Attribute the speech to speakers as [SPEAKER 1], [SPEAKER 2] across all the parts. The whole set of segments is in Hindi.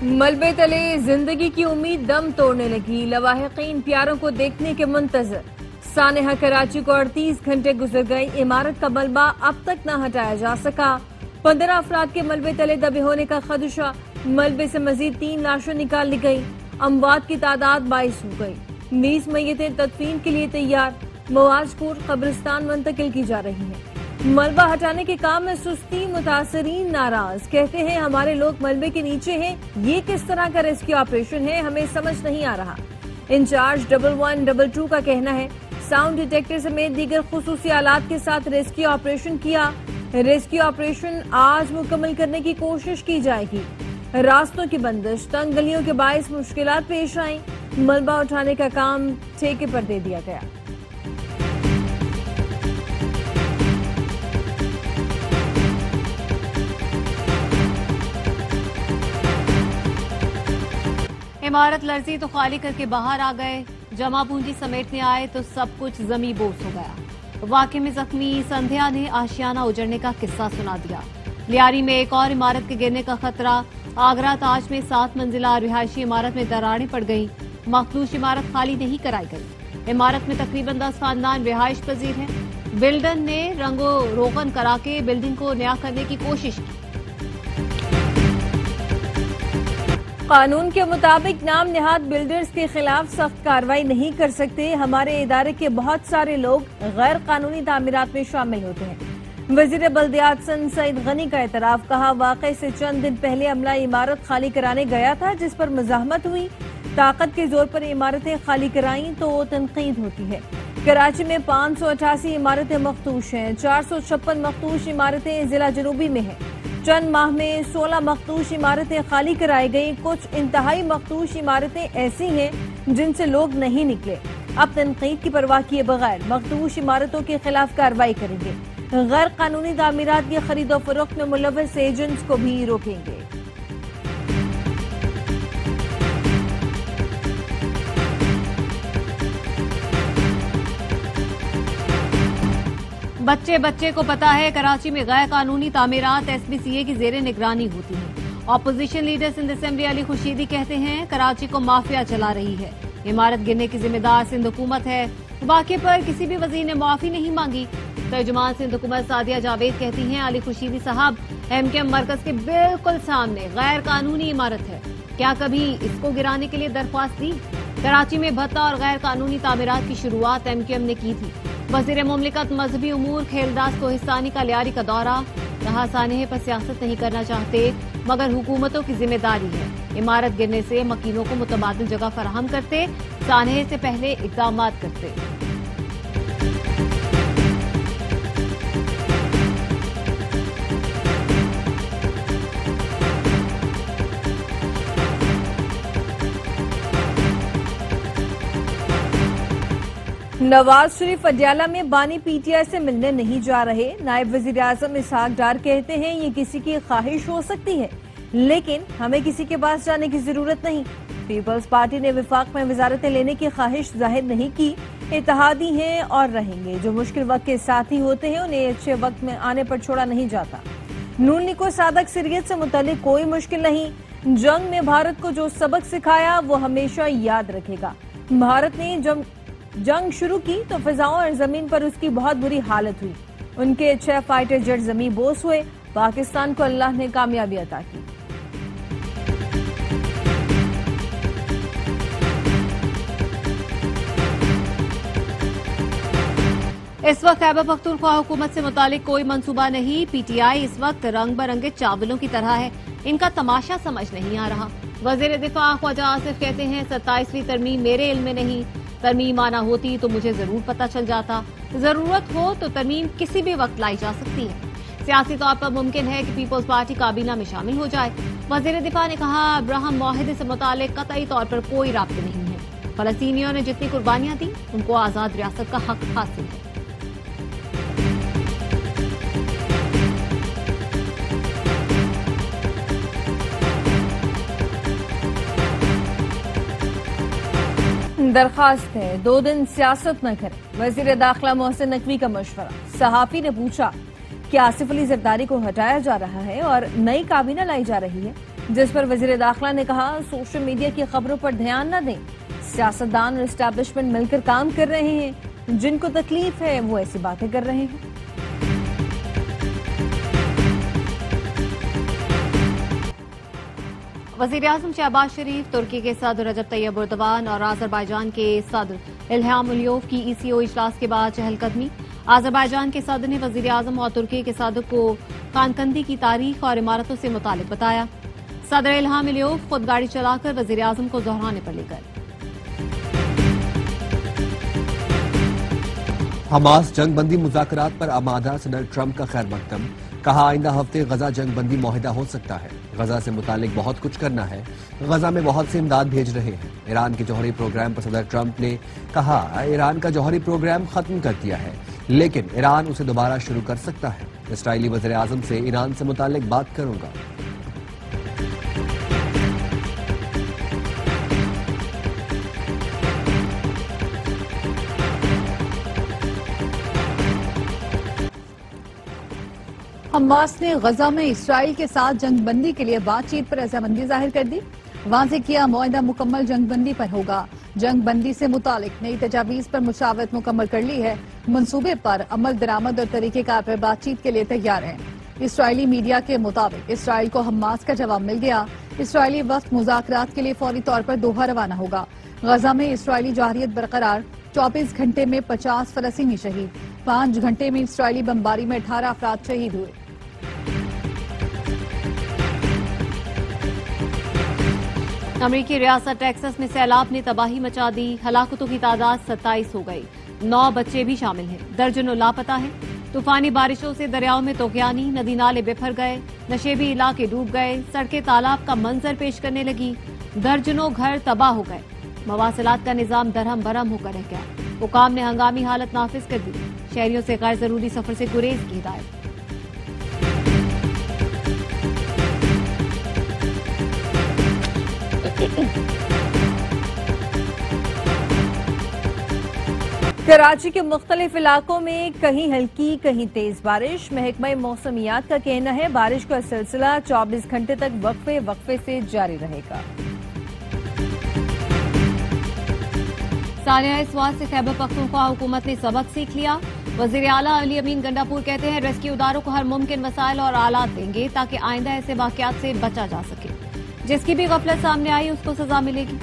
[SPEAKER 1] मलबे तले जिंदगी की उम्मीद दम तोड़ने लगी। लवाहिकीन प्यारों को देखने के मुंतजर। सानेहा कराची को 38 घंटे गुजर गए। इमारत का मलबा अब तक न हटाया जा सका। 15 अफराद के मलबे तले दबे होने का खदशा। मलबे से मजीद 3 लाशें निकाल ली गई। अमवात की तादाद 22 हो गई। 20 मैयतें तदफीन के लिए तैयार। मवाजपुर कब्रिस्तान मुंतकिल की जा रही है। मलबा हटाने के काम में सुस्ती। मुतासरीन नाराज, कहते हैं हमारे लोग मलबे के नीचे हैं। ये किस तरह का रेस्क्यू ऑपरेशन है, हमें समझ नहीं आ रहा। इंचार्ज 1122 का कहना है साउंड डिटेक्टर समेत दीगर खुसूसी आलात के साथ रेस्क्यू ऑपरेशन किया। रेस्क्यू ऑपरेशन आज मुकम्मल करने की कोशिश की जाएगी। रास्तों की बंदिश, तंग गलियों के बायस मुश्किलात पेश आई। मलबा उठाने का काम ठेके पर दे दिया गया।
[SPEAKER 2] इमारत लर्जी तो खाली करके बाहर आ गए। जमा पूंजी समेटने आए तो सब कुछ जमी बोस हो गया। वाकये में जख्मी संध्या ने आशियाना उजड़ने का किस्सा सुना दिया। लियारी में एक और इमारत के गिरने का खतरा। आगरा ताज में 7 मंजिला रिहायशी इमारत में दरारें पड़ गई। मखदूश इमारत खाली नहीं कराई गई। इमारत में तकरीबन 10 खानदान रिहायश पजीर हैं। बिल्डर ने रंगो रोगन करा के बिल्डिंग को नया करने की कोशिश की।
[SPEAKER 1] कानून के मुताबिक नाम निहाद बिल्डर्स के खिलाफ सख्त कार्रवाई नहीं कर सकते। हमारे इदारे के बहुत सारे लोग गैर कानूनी तामीरात में शामिल होते हैं। वजीर बल्दियात सईद गनी का एतराफ। कहा वाकई से चंद दिन पहले अमला इमारत खाली कराने गया था, जिस पर मज़ाहमत हुई। ताकत के जोर पर इमारतें खाली कराई तो तनकीद होती है। कराची में 588 इमारतें मखदूश हैं। 456 मखदूश इमारतें जिला जनूबी में हैं। चंद माह में 16 मखदूश इमारतें खाली कराई गई। कुछ इंतहाई मखदूश इमारतें ऐसी हैं जिनसे लोग नहीं निकले। अब तनकीद की परवाह किए बगैर मखदूश इमारतों के खिलाफ कार्रवाई करेंगे। गैर कानूनी तामीरात की खरीदो फरोख्त में मुलव्वस एजेंट्स को भी रोकेंगे।
[SPEAKER 2] बच्चे बच्चे को पता है कराची में गैर कानूनी तामीरात SBCA की जेर निगरानी होती हैं। Opposition leader Sindh assembly Ali Khurshidi कहते हैं कराची को माफिया चला रही है। इमारत गिरने की जिम्मेदार सिंध हुकूमत है। वाक़े पर किसी भी वजीर ने माफी नहीं मांगी। तर्जुमान सिंध हुकूमत सादिया जावेद कहती हैं अली खुर्शीदी साहब MKM मरकज के बिल्कुल सामने गैर कानूनी इमारत है, क्या कभी इसको गिराने के लिए दरख्वास्त दी? कराची में भत्ता और गैर कानूनी तामीरात की शुरुआत MKM ने की थी। वजीर मुमलिकत मजहबी उमूर खेलदास कोहिस्तानी का लियारी का दौरा। कहा सानेहे पर सियासत नहीं करना चाहते मगर हुकूमतों की जिम्मेदारी है। इमारत गिरने से मकीनों को मुतबादिल जगह फराहम करते, सानेहे से पहले इक़दाम करते।
[SPEAKER 1] नवाज शरीफ अडयाला में बानी PTI से मिलने नहीं जा रहे। नायब वजीर आजम इसहाक डार कहते हैं ये किसी की ख्वाहिश हो सकती है, लेकिन हमें किसी के पास जाने की जरूरत नहीं। पीपल्स पार्टी ने विफाक में वजारतें लेने की ख्वाहिश जाहिर नहीं की। इत्तेहादी हैं और रहेंगे। जो मुश्किल वक्त के साथी होते हैं उन्हें अच्छे वक्त में आने पर छोड़ा नहीं जाता। नून लीग को सादक सिरियत से मुतालिक कोई मुश्किल नहीं। जंग ने भारत को जो सबक सिखाया वो हमेशा याद रखेगा। भारत ने जंग शुरू की तो फिजाओं और जमीन पर उसकी बहुत बुरी हालत हुई। उनके 6 फाइटर जेट जमी बोस हुए। पाकिस्तान को अल्लाह ने कामयाबी अता की।
[SPEAKER 2] इस वक्त खैबर पख्तूनख्वा हुकूमत से मुतालिक कोई मंसूबा नहीं। PTI इस वक्त रंग बरंगे चावलों की तरह है, इनका तमाशा समझ नहीं आ रहा। वजीर दिफा ख्वाजा आसिफ कहते हैं 27वीं तरमीम मेरे इल्म में नहीं। तरमीम आना होती तो मुझे जरूर पता चल जाता। जरूरत हो तो तरमीम किसी भी वक्त लाई जा सकती है। सियासी तौर पर मुमकिन है कि पीपल्स पार्टी काबीना में शामिल हो जाए। वजीर दिफा ने कहा अब्राहम मुआहिदे से मुतालिक कतई तौर पर कोई राब्ते नहीं है। फलस्तीनियों ने जितनी कुर्बानियां दी उनको आजाद रियासत का हक हासिल है।
[SPEAKER 1] दरखास्त है 2 दिन सियासत न करें। वजीर दाखिला मोहसिन नकवी का मशवरा। सहाफी ने पूछा कि आसिफ अली जरदारी को हटाया जा रहा है और नई काबीना लाई जा रही है। जिस पर वजीर दाखिला ने कहा, सोशल मीडिया की खबरों पर ध्यान न दें। सियासतदान और एस्टैब्लिशमेंट मिलकर काम कर रहे हैं, जिनको तकलीफ है वो ऐसी बातें कर रहे हैं।
[SPEAKER 2] वज़ीर-ए-आज़म शहबाज शरीफ, तुर्की के सदर रजब तैयब एर्दोगान और आज़रबाईजान के सदर इल्हाम अलियोव की ECO इजलास के बाद चहलकदमी। आज़रबाईजान के सदर ने वज़ीर-ए-आज़म और तुर्की के सदर को खानकंदी की तारीख और इमारतों से मुतालिक बताया। सदर इल्हाम अलियोव खुद गाड़ी चलाकर वज़ीर-ए-आज़म को दोहराने पर ले गए।
[SPEAKER 3] हमास जंग बंदी मुज़ाकरात पर आमादा, सदर ट्रंप का खैर मकदम। कहा, आइंदा हफ्ते गजा जंग बंदी मुआहिदा हो सकता है। गजा से मुतालिक बहुत कुछ करना है। गजा में बहुत से इमदाद भेज रहे हैं। ईरान के जौहरी प्रोग्राम पर सदर ट्रंप ने कहा, ईरान का जौहरी प्रोग्राम खत्म कर दिया है, लेकिन ईरान उसे दोबारा शुरू कर सकता है। इसराइली वज़ीर आज़म से ईरान से मुतालिक बात करूंगा।
[SPEAKER 4] हमास ने गजा में इसराइल के साथ जंगबंदी के लिए बातचीत पर रजामंदी जाहिर कर दी। वाज़ेह किया, मुआहिदा मुकम्मल जंगबंदी पर होगा। जंगबंदी से मुतालिक नई तजावीज पर मुशावरत मुकम्मल कर ली है। मंसूबे पर अमल दरामद और तरीकेकार पर बातचीत के लिए तैयार हैं। इसराइली मीडिया के मुताबिक इसराइल को हमास का जवाब मिल गया। इसराइली वक्त मुज़ाकरात के लिए फौरी तौर पर दोहा रवाना होगा। गजा में इसराइली जारियत बरकरार। 24 घंटे में 50 फलस्तीनी शहीद। 5 घंटे में इसराइली बमबारी में 18 अफराद शहीद हुए।
[SPEAKER 2] अमेरिकी रियासत टेक्सास में सैलाब ने तबाही मचा दी। हलाकतों की तादाद 27 हो गई। 9 बच्चे भी शामिल हैं। दर्जनों लापता हैं। तूफानी बारिशों से दरियाओं में तोगयानी, नदी नाले बिफर गए, नशेबी इलाके डूब गए, सड़कें तालाब का मंजर पेश करने लगी। दर्जनों घर तबाह हो गए। मवासिलात का निजाम दरहम बरहम होकर रह गया। हुकाम ने हंगामी हालत नाफिज कर दी। शहरियों से गैर जरूरी सफर से गुरेज की हिदायत।
[SPEAKER 1] कराची के मुख्तलिफ इलाकों में कहीं हल्की कहीं तेज बारिश। महकमा मौसमियात का कहना है, बारिश का सिलसिला 24 घंटे तक वक्फे से जारी रहेगा।
[SPEAKER 2] सानिया इस्वात से खैबर पख्तूनख्वा हुकूमत ने सबक सीख लिया। वजीर आला अली अमीन गंडापुर कहते हैं, रेस्क्यू इदारों को हर मुमकिन वसाइल और आलात देंगे ताकि आइंदा ऐसे वाकयात से बचा जा सके। जिसकी भी गफलत सामने आई उसको सजा मिलेगी।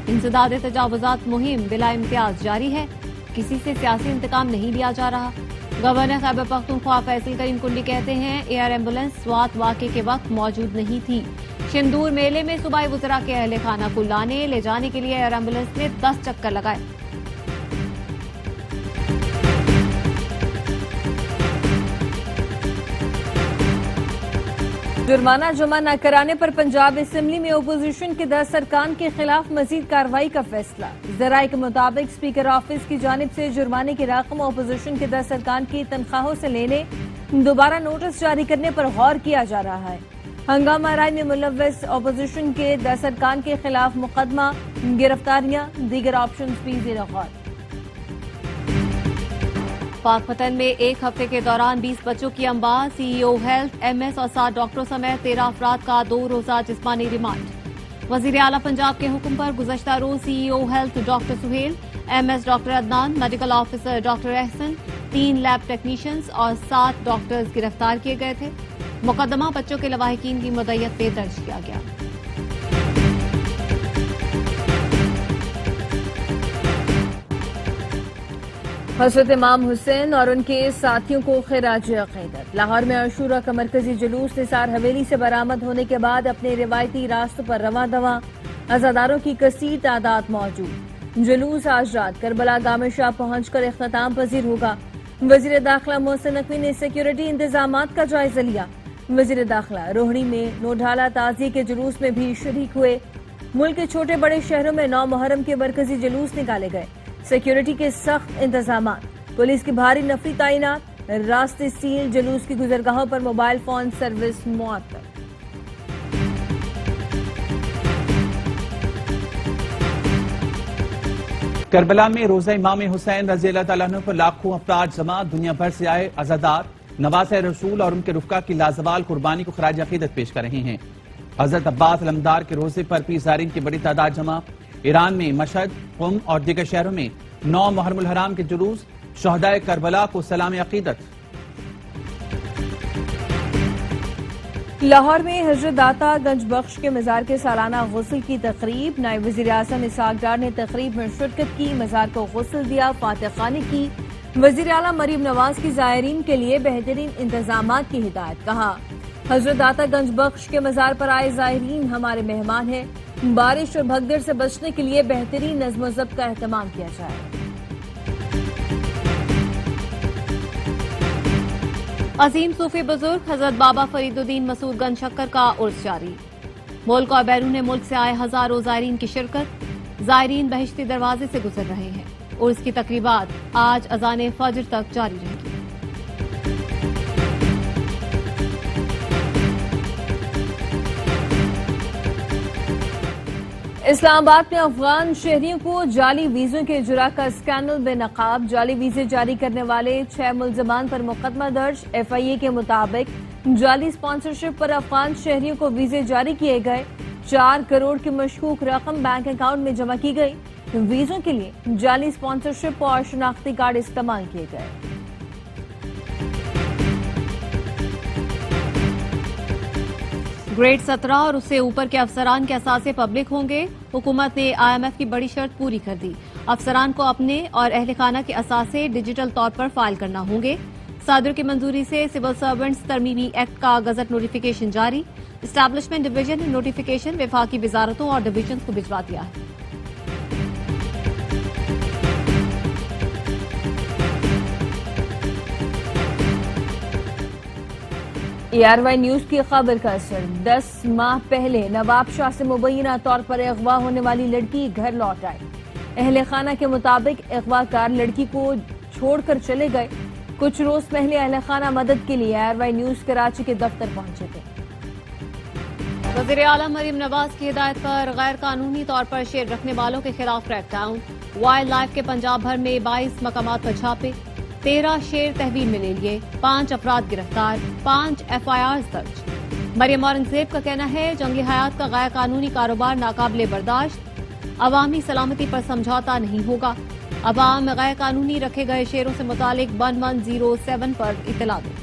[SPEAKER 2] इंसदाद तजावुजात मुहिम बिला इम्तियाज जारी है। किसी से सियासी इंतकाम नहीं लिया जा रहा। गवर्नर खैबर पख्तूनख्वा फैसल करीम कुंडी कहते हैं, एयर एम्बुलेंस स्वात वाक़े के वक्त मौजूद नहीं थी। शिंदूर मेले में सूबाई वज़रा के अहले खाना को लाने ले जाने के लिए एयर एम्बुलेंस ने 10 चक्कर लगाए।
[SPEAKER 1] जुर्माना जमा न कराने पर पंजाब असेंबली में ओपोजिशन के 10 अरकान के खिलाफ मजीद कार्रवाई का फैसला। जराये के मुताबिक स्पीकर ऑफिस की जानिब से जुर्माने की रकम ओपोजिशन के 10 अरकान की तनख्वाहों से लेने दोबारा नोटिस जारी करने पर गौर किया जा रहा है। हंगामा राय में मुलव्वस ओपोजिशन के 10 अरकान के खिलाफ मुकदमा, गिरफ्तारियां, दीगर ऑप्शन भी ज़ेर गौर।
[SPEAKER 2] पाकपतन में एक हफ्ते के दौरान 20 बच्चों की अम्बा, CEO हेल्थ, MS और 7 डॉक्टरों समेत 13 अफराद का 2 रोजा जिस्मानी रिमांड। वजीर आला पंजाब के हुक्म पर गुज़श्ता रोज CEO health doctor Suhail, MS doctor Adnan, medical officer doctor Ehsan, 3 lab technicians और 7 डॉक्टर्स गिरफ्तार किए गए थे। मुकदमा बच्चों के लवाहिकीन की मुद्दत पे दर्ज किया गया।
[SPEAKER 1] हज़रत इमाम हुसैन और उनके साथियों को खिराज अक़ीदत। लाहौर में आशूरा का मरकजी जुलूस निसार हवेली से बरामद होने के बाद अपने रिवायती रास्तों पर रवां दवा। अज़ादारों की कसीर तादाद मौजूद। जुलूस आज रात करबला गामे शाह पहुंचकर इख्तिताम पजीर होगा। वजीर दाखिला मोहसिन नकवी ने सिक्योरिटी इंतजामात का जायजा लिया। वजीर दाखिला रोहड़ी में नोढाला ताज़िये के जुलूस में भी शरीक हुए। मुल्क के छोटे बड़े शहरों में 9 मुहर्रम के मरकजी जुलूस निकाले गए। सिक्योरिटी के सख्त इंतजामात, पुलिस की भारी नफरी तैनात, रास्ते सील, जुलूस की गुजरगाहों पर मोबाइल फोन सर्विस मुअत्तल।
[SPEAKER 5] करबला में रोजा इमाम हुसैन रज़ी अल्लाह तआला अन्हु पर लाखों अफराद जमा। दुनिया भर से आए अज़ादार नवाज़े रसूल और उनके रुफ़का की लाजवाल कुर्बानी को खराज अक़ीदत पेश कर रहे हैं। हजरत अब्बास अलमदार के रोजे पर भी ज़ायरीन की बड़ी तादाद जमा। ईरान में मशहद, कुम और दीगर शहरों में 9 मुहर्रमुल हराम के जुलूस, शहदाए करबला को सलाम अकीदत।
[SPEAKER 1] लाहौर में हजरत दाता गंज बख्श के मजार के सालाना गुस्ल की तकरीब। नायब वज़ीर आज़म इसहाक डार ने तकरीब में शिरकत की, मजार को गुस्ल दिया, फातिह खानी की। वज़ीर आला मरीम नवाज की ज़ायरीन के लिए बेहतरीन इंतजामात की हिदायत। कहा, हजरत दाता गंज बख्श के मजार पर आए ज़ायरीन हमारे मेहमान हैं। बारिश और भगदड़ से बचने के लिए बेहतरीन नज़्म ज़ब्त का एहतमाम किया जाए।
[SPEAKER 2] अजीम सूफी बुजुर्ग हजरत बाबा फरीदुद्दीन मसूदगंज शक्कर का उर्स जारी। मुल्क और बैरून मुल्क से आए हजारों ज़ायरीन की शिरकत। ज़ायरीन बहिश्ती दरवाजे से गुजर रहे हैं। उर्स की तकरीबात आज अजान फज्र तक जारी रहेगी।
[SPEAKER 1] इस्लामाबाद में अफगान शहरियों को जाली वीजों के इजरा का स्कैंडल बेनकाब। जाली वीजे जारी करने वाले 6 मुल्जमान पर मुकदमा दर्ज। FIA के मुताबिक जाली स्पॉन्सरशिप पर अफगान शहरियों को वीजे जारी किए गए। 4 करोड़ की मशकूक रकम बैंक अकाउंट में जमा की गई। वीजों के लिए जाली स्पॉन्सरशिप और शनाख्ती कार्ड इस्तेमाल किए गए।
[SPEAKER 2] ग्रेड 17 और उससे ऊपर के अफसरान के असासे पब्लिक होंगे। हुकूमत ने IMF की बड़ी शर्त पूरी कर दी। अफसरान को अपने और अहल खाना के असासे डिजिटल तौर पर फाइल करना होंगे। सदर की मंजूरी से सिविल सर्वेंट्स तरमीमी एक्ट का गजट नोटिफिकेशन जारी। एस्टैब्लिशमेंट डिवीजन ने नोटिफिकेशन विफाकी वजारतों और डिवीजन को भिजवा दिया है।
[SPEAKER 1] ARY न्यूज की खबर का असर। 10 माह पहले नवाब शाह से मुबैना तौर पर अगवा होने वाली लड़की घर लौट आई। अहले खाना के मुताबिक अगवाकार लड़की को छोड़कर चले गए। कुछ रोज पहले अहले खाना मदद के लिए ARY न्यूज कराची के दफ्तर पहुंचे थे।
[SPEAKER 2] वज़ीर आला मरीम नवाज की हिदायत पर गैर कानूनी तौर पर शेर रखने वालों के खिलाफ क्रैकडाउन। वाइल्ड लाइफ के पंजाब भर में 22 मकामात पर छापे। 13 शेर तहवील में ले लिए। 5 अफराद गिरफ्तार, 5 FIRs दर्ज। मरियम औरंगजेब का कहना है, जंगी हयात का गैर कानूनी कारोबार नाकाबिले बर्दाश्त। अवामी सलामती पर समझौता नहीं होगा। अवाम गैर कानूनी रखे गए शेरों से मुतालिक 1107 पर इतला दें।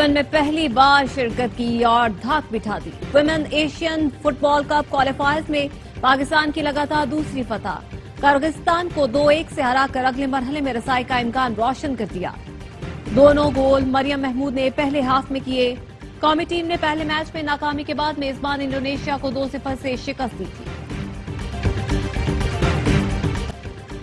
[SPEAKER 2] में पहली बार शिरकत की और धाक बिठा दी। Women Asian football cup qualifiers में पाकिस्तान की लगातार दूसरी फतह। किर्गिस्तान को 2-1 से हराकर अगले मरहले में रसाई का इम्कान रोशन कर दिया। दोनों गोल मरियम महमूद ने पहले हाफ में किए। कौमी टीम ने पहले मैच में नाकामी के बाद मेजबान इंडोनेशिया को 2-0 से शिकस्त दी थी।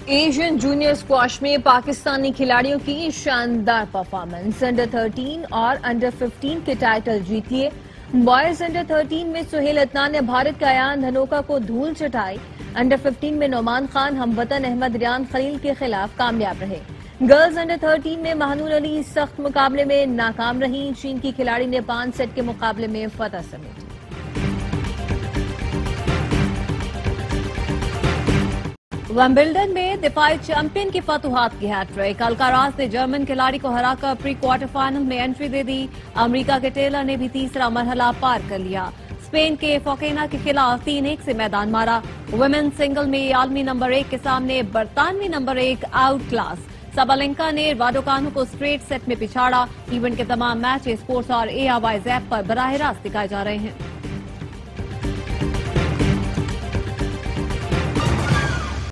[SPEAKER 1] एशियन जूनियर स्क्वॉश में पाकिस्तानी खिलाड़ियों की शानदार परफॉर्मेंस। अंडर 13 और अंडर 15 के टाइटल जीतिए। बॉयज अंडर 13 में सुहेल अदनान ने भारत का अयान धनोका को धूल चटाई। अंडर 15 में नोमान खान हमवतन अहमद रियान खलील के खिलाफ कामयाब रहे। गर्ल्स अंडर 13 में महानूर अली सख्त मुकाबले में नाकाम रही। चीन की खिलाड़ी ने 5 सेट के मुकाबले में फतह समेटी।
[SPEAKER 2] विंबलडन में दिफाई चैंपियन की फतुहात की हैट्रिक। अल्काराज ने जर्मन खिलाड़ी को हराकर प्री क्वार्टर फाइनल में एंट्री दे दी। अमेरिका के टेलर ने भी तीसरा मरहला पार कर लिया। स्पेन के फोकेना के खिलाफ 3-1 से मैदान मारा। वुमेन सिंगल में आलमी नंबर 1 के सामने बरतानवी नंबर 1 आउट क्लास। साबालेंका ने राडोकानो को स्ट्रेट सेट में पिछाड़ा। इवेंट के तमाम मैच स्पोर्ट्स और ARY ऐप पर बराह रास्त दिखाए जा रहे हैं।